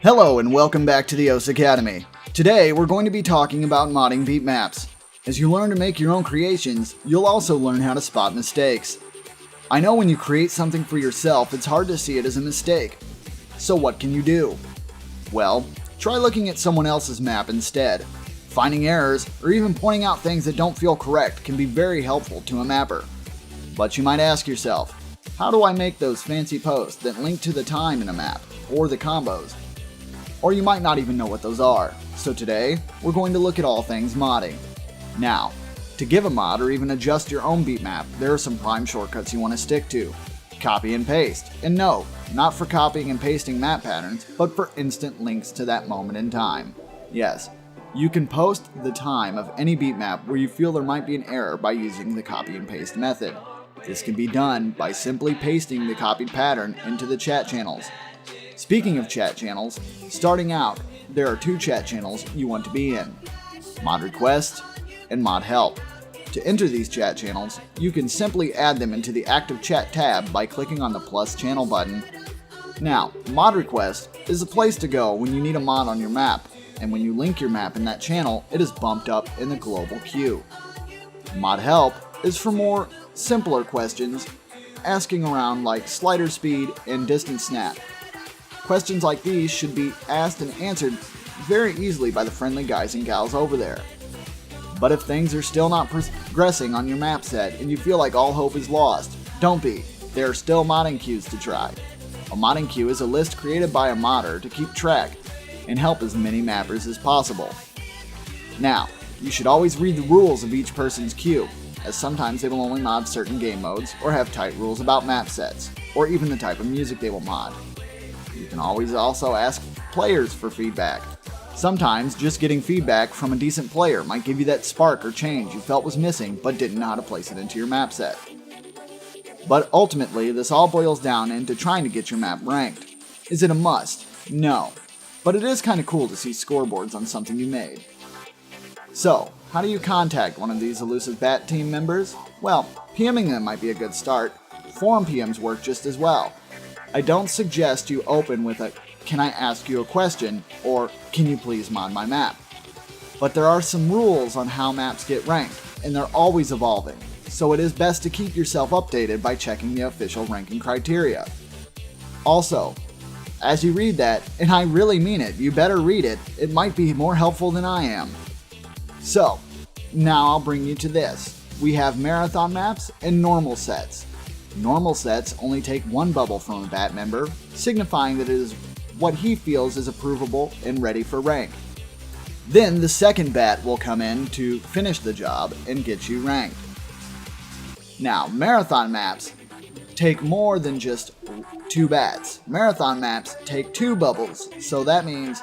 Hello and welcome back to the OS Academy. Today we're going to be talking about modding beatmaps. As you learn to make your own creations, you'll also learn how to spot mistakes. I know when you create something for yourself, it's hard to see it as a mistake. So what can you do? Well, try looking at someone else's map instead. Finding errors, or even pointing out things that don't feel correct can be very helpful to a mapper. But you might ask yourself, how do I make those fancy posts that link to the time in a map, or the combos? Or you might not even know what those are. So today, we're going to look at all things modding. Now, to give a mod or even adjust your own beatmap, there are some prime shortcuts you want to stick to. Copy and paste. And no, not for copying and pasting map patterns, but for instant links to that moment in time. Yes, you can post the time of any beatmap where you feel there might be an error by using the copy and paste method. This can be done by simply pasting the copied pattern into the chat channels. Speaking of chat channels, starting out, there are two chat channels you want to be in: Mod Request and Mod Help. To enter these chat channels, you can simply add them into the Active Chat tab by clicking on the plus channel button. Now, Mod Request is a place to go when you need a mod on your map, and when you link your map in that channel, it is bumped up in the global queue. Mod Help is for more simpler questions, asking around like slider speed and distance snap. Questions like these should be asked and answered very easily by the friendly guys and gals over there. But if things are still not progressing on your map set and you feel like all hope is lost, don't be. There are still modding queues to try. A modding queue is a list created by a modder to keep track and help as many mappers as possible. Now, you should always read the rules of each person's queue, as sometimes they will only mod certain game modes or have tight rules about map sets, or even the type of music they will mod. You can always also ask players for feedback. Sometimes just getting feedback from a decent player might give you that spark or change you felt was missing but didn't know how to place it into your map set. But ultimately, this all boils down into trying to get your map ranked. Is it a must? No. But it is kind of cool to see scoreboards on something you made. So, how do you contact one of these elusive BAT team members? Well, PMing them might be a good start. Forum PMs work just as well. I don't suggest you open with a "Can I ask you a question?" or "Can you please mod my map?" But there are some rules on how maps get ranked, and they're always evolving, so it is best to keep yourself updated by checking the official ranking criteria. Also, as you read that, and I really mean it, you better read it, it might be more helpful than I am. So, now I'll bring you to this. We have marathon maps and normal sets. Normal sets only take one bubble from a BAT member, signifying that it is what he feels is approvable and ready for rank. Then the second BAT will come in to finish the job and get you ranked. Now, marathon maps take more than just two BATs. Marathon maps take two bubbles, so that means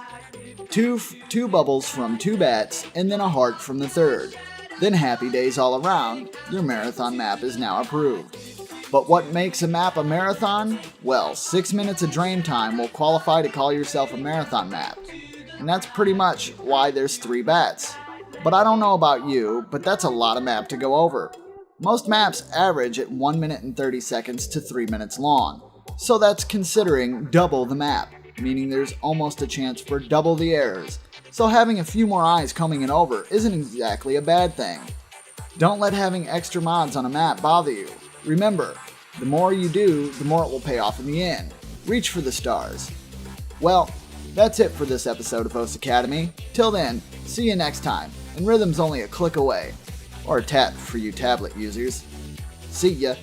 two bubbles from two BATs and then a heart from the third. Then happy days all around, your marathon map is now approved. But what makes a map a marathon? Well, 6 minutes of drain time will qualify to call yourself a marathon map. And that's pretty much why there's 3 BATs. But I don't know about you, but that's a lot of map to go over. Most maps average at 1 minute and 30 seconds to 3 minutes long. So that's considering double the map, meaning there's almost a chance for double the errors. So having a few more eyes combing it over isn't exactly a bad thing. Don't let having extra mods on a map bother you. Remember, the more you do, the more it will pay off in the end. Reach for the stars. Well, that's it for this episode of OS Academy. Till then, see you next time, and Rhythm's only a click away. Or a tap for you tablet users. See ya.